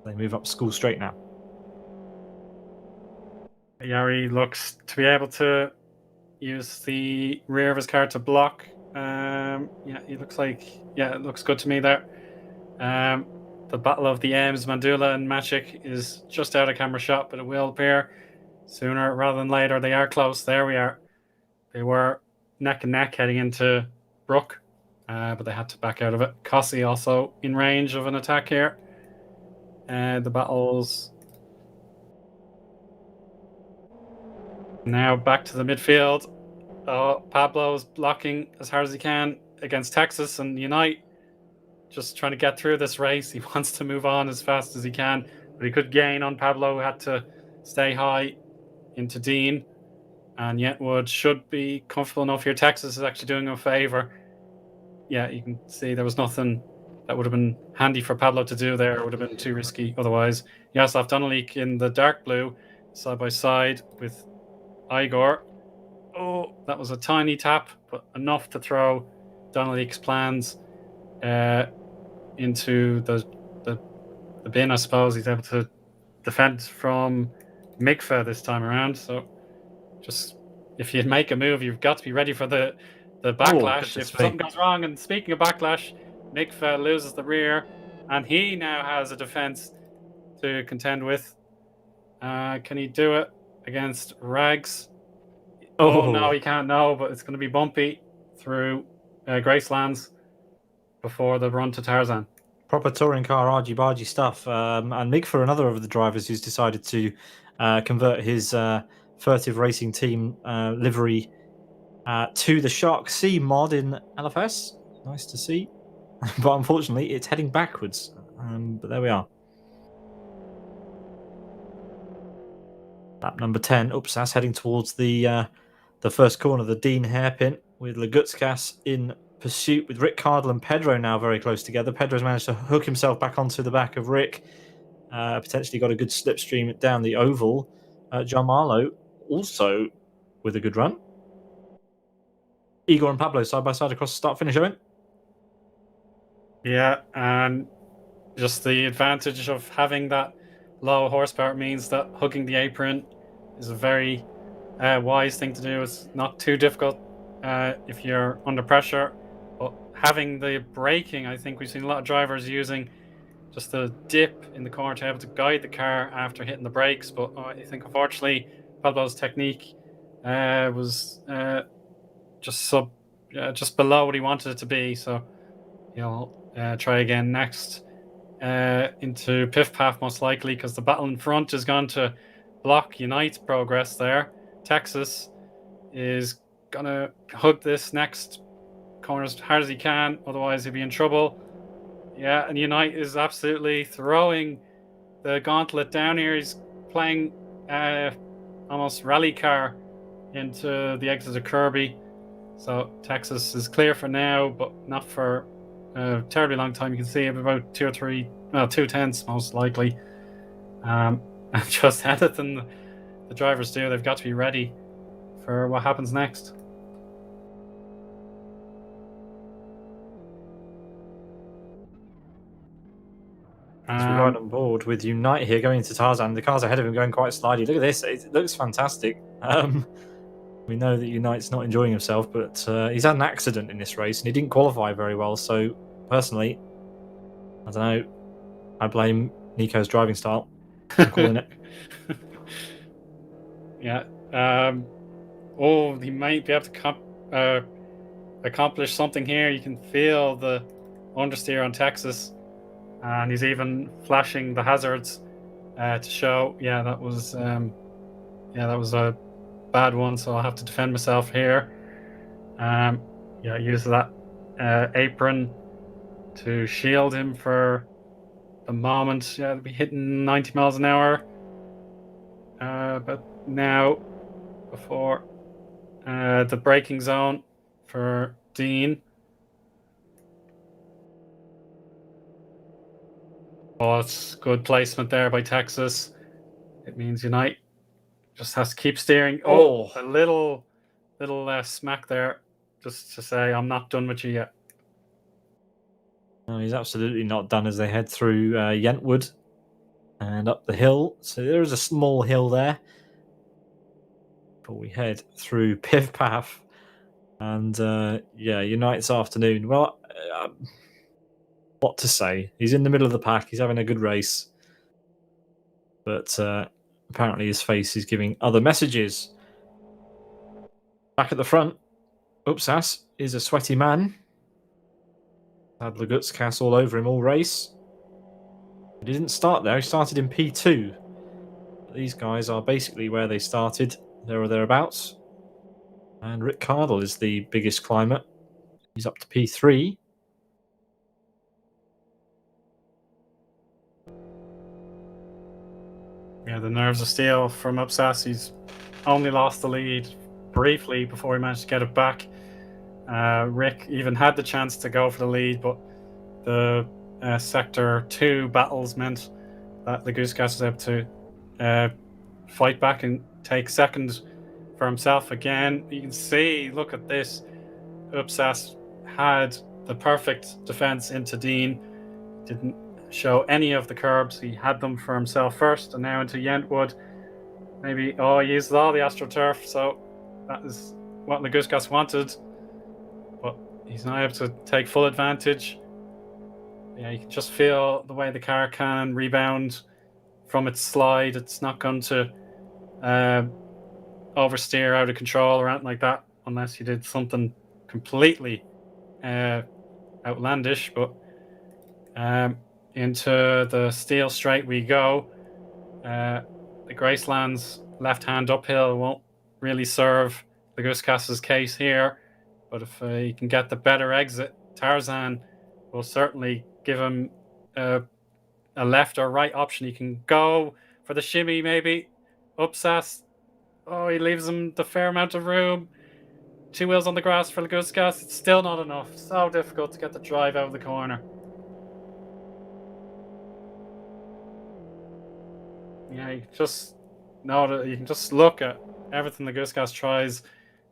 S1: They move up school straight now.
S2: Yari looks to be able to use the rear of his car to block. It looks good to me there. The battle of the M's, Mandula and Magic, is just out of camera shot, but it will appear sooner rather than later. They are close. There we are. They were neck and neck heading into Brook, but they had to back out of it. Cossi also in range of an attack here. The battles now back to the midfield. Pablo is blocking as hard as he can against Texas and Unite. Just trying to get through this race. He wants to move on as fast as he can, but he could gain on Pablo, who had to stay high into Dean. And Yetwood should be comfortable enough here. Texas is actually doing him a favor. Yeah, you can see there was nothing that would have been handy for Pablo to do there. It would have been too risky otherwise. Yaroslav Donalik in the dark blue, side by side with Igor. Oh, that was a tiny tap, but enough to throw Donalik's plans into the bin, I suppose. He's able to defend from Mikfa this time around. So just if you make a move, you've got to be ready for the backlash. If something goes wrong, and speaking of backlash, Mikfa loses the rear, and he now has a defense to contend with. Can he do it against Rags? Oh no, he can't. No, but it's going to be bumpy through Gracelands before the run to Tarzan.
S1: Proper touring car argy-bargy stuff. And Mikfa, another of the drivers who's decided to convert his Furtive Racing Team livery to the Shark C mod in LFS. Nice to see. But unfortunately, it's heading backwards. But there we are. Lap number 10, Upsas heading towards the first corner, the Dean hairpin, with Lagutskas in pursuit, with Rick Cardle and Pedro now very close together. Pedro's managed to hook himself back onto the back of Rick. Potentially got a good slipstream down the oval. John Marlowe also with a good run. Igor and Pablo side by side across the start-finish, Eoin.
S2: Yeah, and just the advantage of having that low horsepower means that hooking the apron is a very wise thing to do. It's not too difficult if you're under pressure. But having the braking, I think we've seen a lot of drivers using just the dip in the corner to be able to guide the car after hitting the brakes. But I think, unfortunately, Pablo's technique was just below what he wanted it to be. So he'll try again next into Piff Paff, most likely, because the battle in front is going to block Unite's progress there. Texas is gonna hug this next corner as hard as he can, otherwise he'll be in trouble. Yeah, and Unite is absolutely throwing the gauntlet down here. He's playing almost rally car into the exit of Kirby. So Texas is clear for now, but not for a terribly long time. You can see about 2/10 most likely. And just anything the drivers do, they've got to be ready for what happens next.
S1: As we ride on board with Unite here going into Tarzan, the cars ahead of him going quite slidey. Look at this, it looks fantastic. We know that Unite's not enjoying himself, but he's had an accident in this race and he didn't qualify very well. So personally, I don't know, I blame Nico's driving style. I'm calling it.
S2: Yeah. He might be able to accomplish something here. You can feel the understeer on Texas, and he's even flashing the hazards to show. Yeah, that was a bad one. So I'll have to defend myself here. Use that apron to shield him for the moment. Yeah, it'll be hitting 90 miles an hour. But now, before the braking zone for Dean. Oh, it's good placement there by Texas. It means Unite just has to keep steering. Oh, a little smack there, just to say I'm not done with you yet.
S1: No, he's absolutely not done as they head through Yentwood and up the hill. So there is a small hill there. But we head through Piv Path. And Unite's afternoon. Well, what to say? He's in the middle of the pack. He's having a good race. But apparently his face is giving other messages. Back at the front, Upsas is a sweaty man. Had Lagutskas all over him all race. But he didn't start there. He started in P2. But these guys are basically where they started, there or thereabouts. And Rick Cardle is the biggest climber. He's up to P3.
S2: Yeah, the nerves of steel from Upsas. He's only lost the lead briefly before he managed to get it back. Rick even had the chance to go for the lead, but the Sector 2 battles meant that Lagutskas was able to fight back and take second for himself again. You can see, look at this. Upsas had the perfect defense into Dean. Didn't show any of the curbs. He had them for himself first, and now into Yentwood. Maybe, he used all the AstroTurf, so that is what Lagutskas wanted. But he's not able to take full advantage. Yeah, you can just feel the way the car can rebound from its slide. It's not going to oversteer out of control or anything like that, unless you did something completely outlandish. But into the steel straight we go. The Graceland's left-hand uphill won't really serve Lagutskas' case here, but if he can get the better exit, Tarzan will certainly give him a left or right option. He can go for the shimmy, maybe. Upsas, he leaves him the fair amount of room. 2 wheels on the grass for Lagutskas. It's still not enough. So difficult to get the drive out of the corner. Yeah, you can just know that you can just look at everything Lagutskas tries.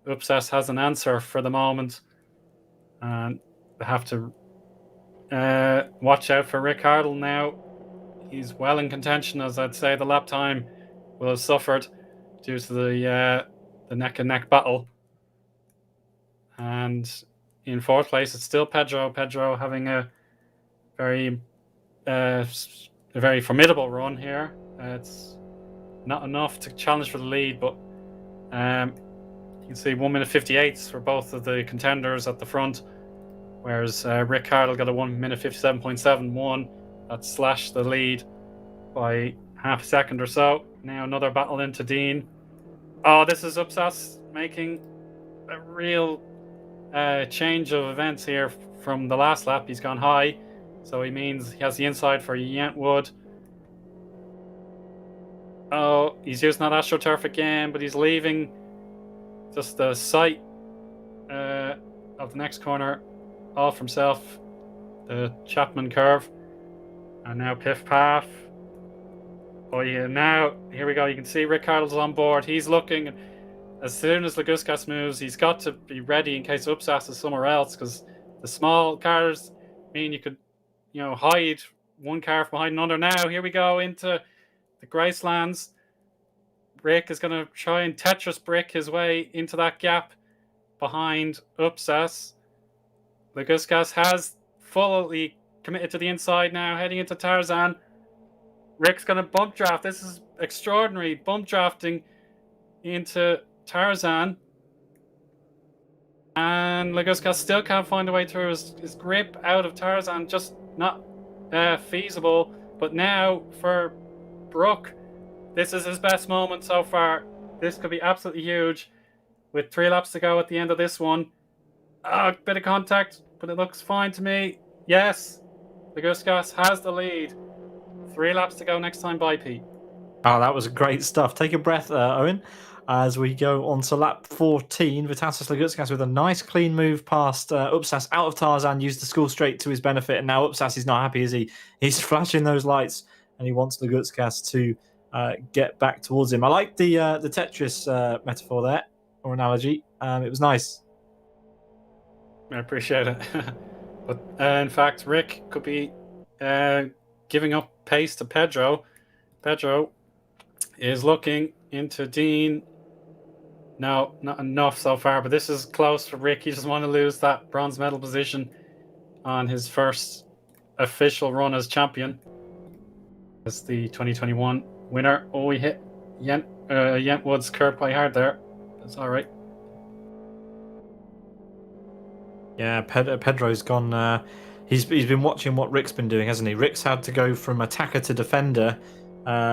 S2: Upsas has an answer for the moment, and they have to watch out for Rick Cardle now. He's well in contention, as I'd say. The lap time will have suffered due to the neck and neck battle. And in fourth place, it's still Pedro. Pedro having a very formidable run here. It's not enough to challenge for the lead, but you can see 1 minute 58 for both of the contenders at the front, whereas Rick Cardle got a 1 minute 57.71. That slashed the lead by half a second or so. Now another battle into Dean. Oh, this is Upsas making a real change of events here from the last lap. He's gone high, so he means he has the inside for Yentwood. Oh, he's using that AstroTurf again, but he's leaving just the sight of the next corner all for himself. The Chapman curve. And now Piff Paff. Oh yeah, now here we go. You can see Rick Carroll's on board. He's looking. As soon as Laguskas moves, he's got to be ready in case Upsas is somewhere else, because the small cars mean you could, hide one car behind another. Now here we go into the Gracelands. Rick is going to try and Tetris brick his way into that gap behind Upsas. Laguskas has fully committed to the inside now, heading into Tarzan. Rick's going to bump draft. This is extraordinary. Bump drafting into Tarzan. And Laguskas still can't find a way through. His grip out of Tarzan, just not feasible. But now for Brook, this is his best moment so far. This could be absolutely huge. With 3 laps to go at the end of this one. A bit of contact, but it looks fine to me. Yes, Laguskas has the lead. 3 laps to go next time. Bye, Pete.
S1: Oh, that was great stuff. Take a breath, Owen, as we go on to lap 14. Vitasis Laguskas with a nice clean move past Upsas out of Tarzan, used the school straight to his benefit, and now Upsas is not happy, is he? He's flashing those lights, and he wants Laguskas to get back towards him. I like the Tetris metaphor there, or analogy. It was nice.
S2: I appreciate it. But in fact, Rick could be giving up pace to Pedro. Pedro is looking into Dean. No, not enough so far, but this is close for Rick. He doesn't want to lose that bronze medal position on his first official run as champion. As the 2021 winner. Oh, he hit Yentwood's curb quite hard there. That's all right.
S1: Yeah, Pedro's gone. He's been watching what Rick's been doing, hasn't he? Rick's had to go from attacker to defender,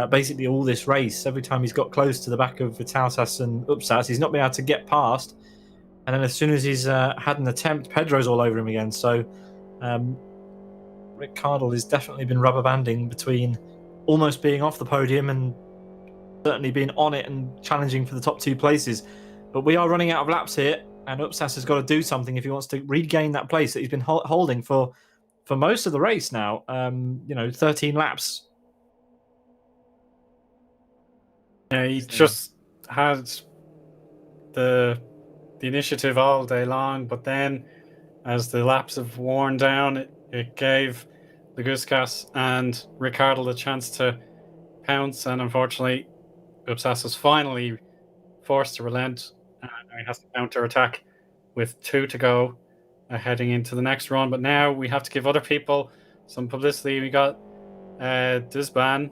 S1: basically all this race. Every time he's got close to the back of Vitalis and Upsas, he's not been able to get past. And then as soon as he's had an attempt, Pedro's all over him again. So Rick Cardle has definitely been rubber banding between almost being off the podium and certainly being on it and challenging for the top 2 places. But we are running out of laps here. And Upsas has got to do something if he wants to regain that place that he's been holding for most of the race now. 13 laps.
S2: Yeah, he just had the initiative all day long, but then as the laps have worn down, it gave Laguskas and Ricardo the chance to pounce, and unfortunately, Upsas was finally forced to relent. He has to counter attack with 2 to go, heading into the next run. But now we have to give other people some publicity. We got Disban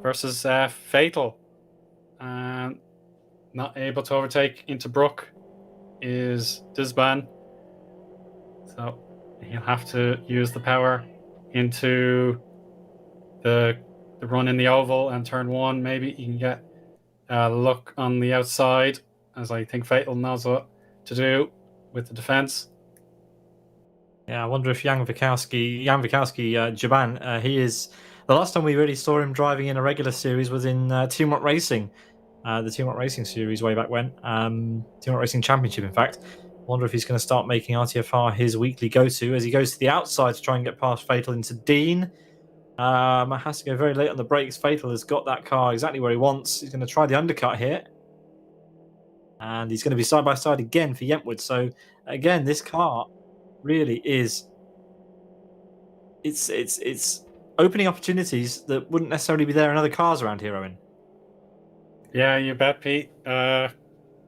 S2: versus Fatal. Not able to overtake into Brook is Disban. So he'll have to use the power into the run in the oval and turn 1. Maybe he can get a look on the outside, as I think Fatal knows what to do with the defense.
S1: Yeah, I wonder if Jan Vikowski, Jaban, he is... The last time we really saw him driving in a regular series was in Teamwork Racing, the Teamwork Racing series way back when. Teamwork Racing Championship, in fact. I wonder if he's going to start making RTFR his weekly go-to as he goes to the outside to try and get past Fatal into Dean. Has to go very late on the brakes. Fatal has got that car exactly where he wants. He's going to try the undercut here. And he's going to be side by side again for Yentwood. So again, this car really is it's opening opportunities that wouldn't necessarily be there in other cars around here, Owen.
S2: Yeah, you bet, Pete. You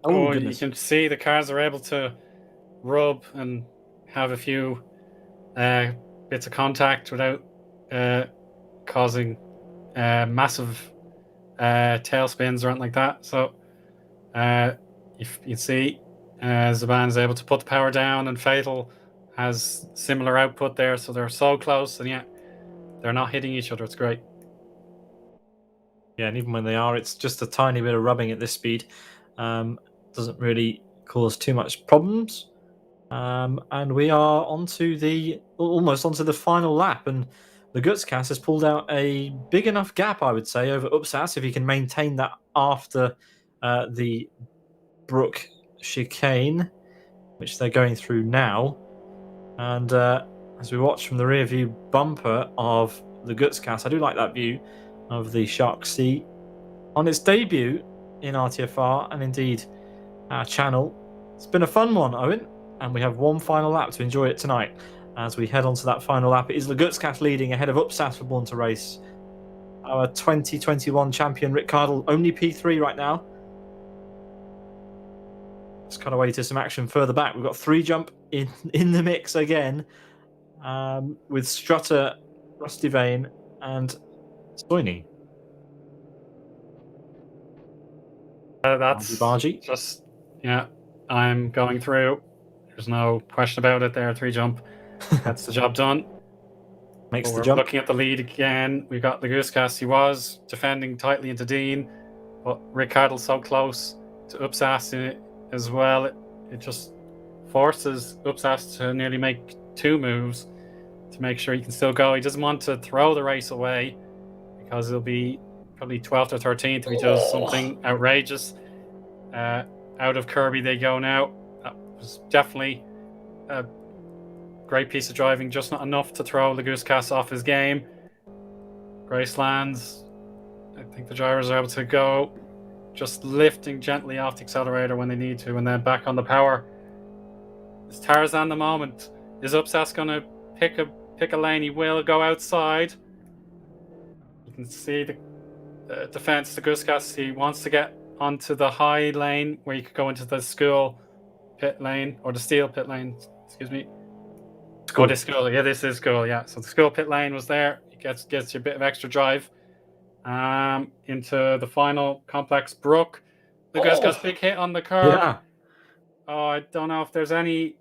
S2: can see the cars are able to rub and have a few bits of contact without causing massive tailspins or anything like that. So if you see, Zaban is able to put the power down, and Fatal has similar output there, so they're so close, and yet they're not hitting each other. It's great.
S1: Yeah, and even when they are, it's just a tiny bit of rubbing at this speed. Doesn't really cause too much problems. And we are almost onto the final lap, and the Gutscast has pulled out a big enough gap, I would say, over Upsas if he can maintain that after the Brook chicane, which they're going through now. And as we watch from the rear view bumper of the Gutscast, I do like that view of the Shark Sea on its debut in RTFR and indeed our channel. It's been a fun one, Owen, and we have one final lap to enjoy it tonight. As we head on to that final lap, it is Lagutskas leading ahead of Upsas for Born to Race. Our 2021 champion, Rick Cardle, only P3 right now. Let's cut away to some action further back. We've got 3 jump in the mix again, with Strutter, Rusty Vane, and Soini.
S2: That's
S1: Bargy.
S2: just, yeah, I'm going through. There's no question about it there. 3 jump. That's the job done.
S1: Makes
S2: But
S1: the
S2: we're
S1: jump.
S2: looking at the lead again. We've got Lagutskas. He was defending tightly into Dean, but Rick Cardle's so close to Upsas as well. It just forces Upsas to nearly make 2 moves to make sure he can still go. He doesn't want to throw the race away because it'll be probably 12th or 13th if he does something outrageous. Out of Kirby they go now. That was definitely a great piece of driving, just not enough to throw Lagutskas off his game. Gracelands, I think the drivers are able to go, just lifting gently off the accelerator when they need to, and then back on the power. It's Tarzan the moment. Is Upsas going to pick a lane? He will go outside. You can see the defense. Lagutskas, he wants to get onto the high lane where you could go into the school pit lane, or the steel pit lane, excuse me.
S1: School.
S2: Oh, this school. Yeah, this is school. Yeah, so the school pit lane was there. It gets you a bit of extra drive. Into the final complex. Brook. Lagutskas big hit on the curve.
S1: Yeah.
S2: Oh, I don't know if there's any.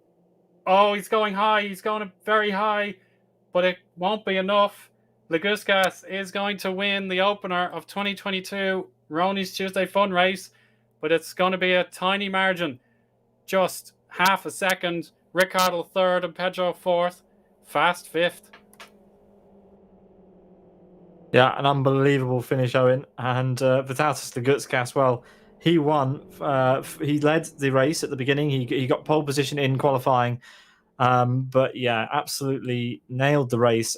S2: Oh, he's going high. He's going very high, but it won't be enough. Lagutskas is going to win the opener of 2022 Rony's Tuesday Fun Race, but it's going to be a tiny margin. Just half a second. Ricardo 3rd and Pedro 4th. Fast 5th.
S1: Yeah, an unbelievable finish, Owen. And Vitalis Lagutskas, well, he won. He led the race at the beginning. He got pole position in qualifying. But yeah, absolutely nailed the race.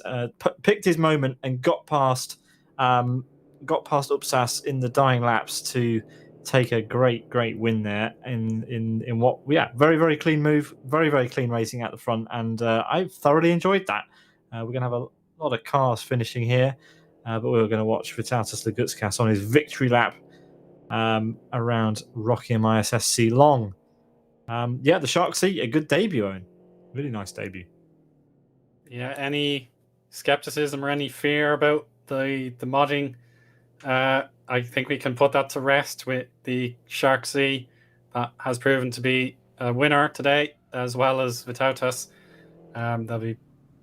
S1: Picked his moment and got past Upsas in the dying laps to take a great win there in what, yeah, very clean move, very clean racing at the front, and I thoroughly enjoyed that. We're gonna have a lot of cars finishing here, but we're going to watch Vitalis Lagutskas on his victory lap around Rockingham ISSC long. Yeah, the Shark Sea, a good debut, Owen. Really nice debut.
S2: Yeah, any skepticism or any fear about the modding, I think we can put that to rest with the Shark Sea that has proven to be a winner today, as well as Vitautas. There'll be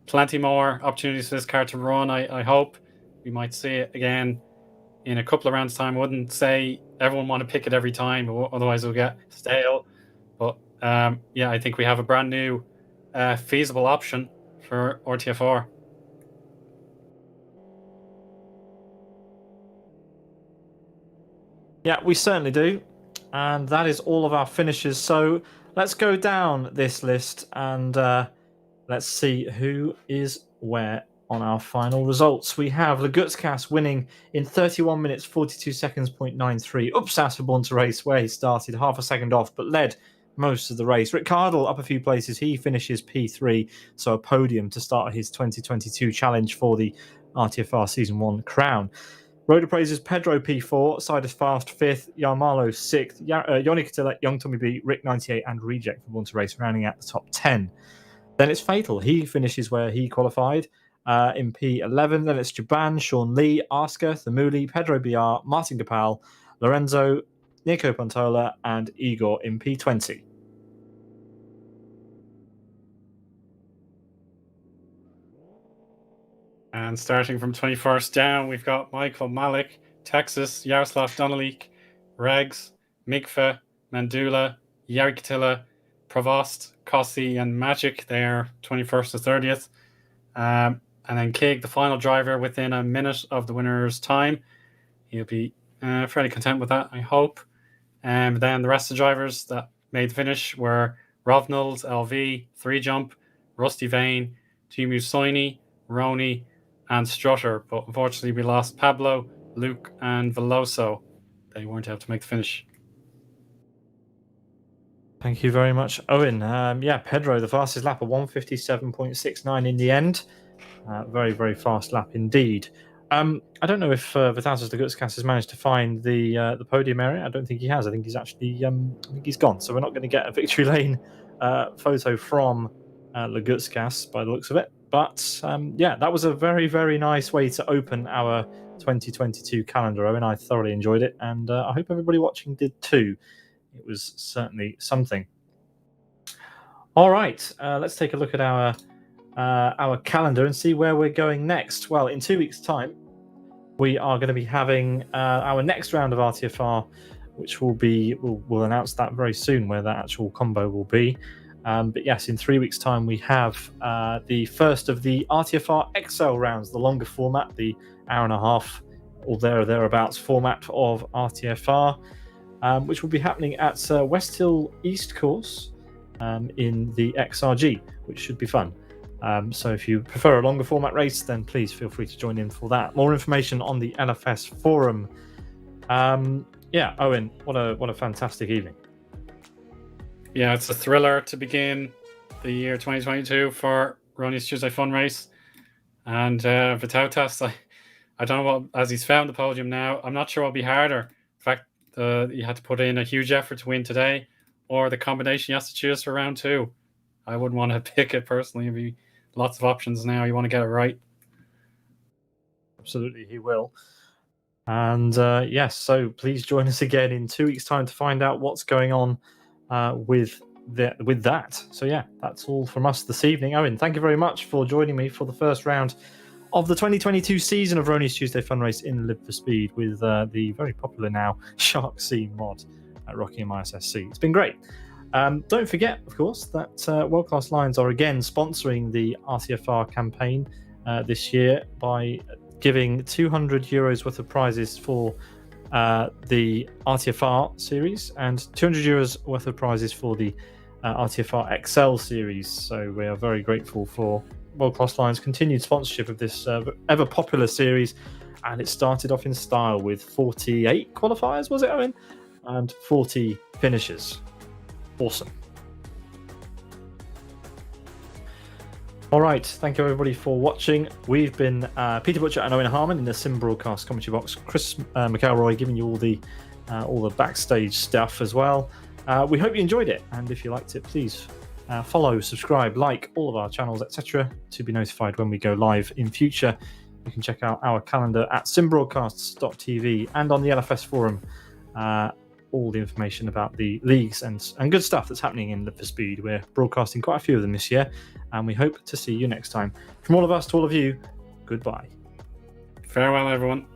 S2: plenty more opportunities for this car to run. I hope we might see it again in a couple of rounds' time. I wouldn't say everyone want to pick it every time, otherwise it'll get stale. But yeah, I think we have a brand new feasible option for RTFR.
S1: Yeah, we certainly do. And that is all of our finishes. So let's go down this list and let's see who is where on our final results. We have Lagutskas winning in 31 minutes 42 seconds, 0.93. Upsas for Born to Race, where he started half a second off, but led most of the race. Rick Cardle up a few places. He finishes P3, so a podium to start his 2022 challenge for the RTFR Season 1 crown. Road appraisers Pedro P4, Sidus Fast 5th, Yarmalo 6th, Yoni Katila, Young Tommy B, Rick 98, and Reject for Born to Race rounding out the top 10. Then it's Fatal. He finishes where he qualified in P11. Then it's Jaban, Sean Lee, Asker, Thamuli, Pedro BR, Martin Gapal, Lorenzo, Nico Pantola, and Igor in P20.
S2: And starting from 21st down, we've got Michael Malik, Texas, Yaroslav Donalik, Regs, Migfa, Mandula, Yarkatilla, Provost, Cossi, and Magic. They are 21st to 30th. And then Kig, the final driver, within a minute of the winner's time. He'll be fairly content with that, I hope. And then the rest of the drivers that made the finish were Rovnals, LV, 3 Jump, Rusty Vane, Timu Soini, Rony, and Strutter. But unfortunately, we lost Pablo, Luke, and Veloso. They weren't able to make the finish.
S1: Thank you very much, Owen. Pedro, the fastest lap of 1:57.69 in the end. Very, very fast lap indeed. I don't know if Vitalis Lagutskas has managed to find the podium area. I don't think he has. I think he's actually I think he's gone. So we're not going to get a victory lane photo from Lagutskas by the looks of it. But that was a very, very nice way to open our 2022 calendar, Owen. I thoroughly enjoyed it, and I hope everybody watching did too. It was certainly something. All right, let's take a look at our calendar and see where we're going next. Well, in 2 weeks' time, we are going to be having our next round of RTFR, which we'll announce that very soon, where that actual combo will be. But yes, in 3 weeks' time, we have the first of the RTFR XL rounds, the longer format, the hour and a half or thereabouts format of RTFR, which will be happening at West Hill East Course in the XRG, which should be fun. So if you prefer a longer format race, then please feel free to join in for that. More information on the LFS forum. Owen, what a fantastic evening.
S2: Yeah, it's a thriller to begin the year 2022 for Rony's Tuesday Fun Race. And Vitautas, I don't know what, as he's found the podium now, I'm not sure what'll be harder. In fact, you had to put in a huge effort to win today, or the combination you have to choose for round 2. I wouldn't want to pick it personally. It'd be lots of options now. You want to get it right.
S1: Absolutely, he will. And yes, so please join us again in 2 weeks' time to find out what's going on with that. So yeah, that's all from us this evening. Owen, thank you very much for joining me for the first round of the 2022 season of Rony's Tuesday Fun Race in Live for Speed with the very popular now Shark Sea mod at Rockingham ISSC. It's been great. Don't forget, of course, that World Class Lions are again sponsoring the RTFR campaign this year by giving €200 worth of prizes for the RTFR series and €200 worth of prizes for the RTFR XL series. So we are very grateful for World Class Lions' continued sponsorship of this ever popular series. And it started off in style with 48 qualifiers, was it, Owen? And 40 finishes. Awesome. All right, thank you everybody for watching. We've been Peter Butcher and Owen Harmon in the Sim Broadcast commentary box. Chris McElroy giving you all the backstage stuff as well. We hope you enjoyed it, and if you liked it, please follow, subscribe, like all of our channels, etc., to be notified when we go live in future. You can check out our calendar at simbroadcasts.tv and on the LFS forum. All the information about the leagues and good stuff that's happening in Live for Speed. We're broadcasting quite a few of them this year, and we hope to see you next time. From all of us to all of you, goodbye.
S2: Farewell, everyone.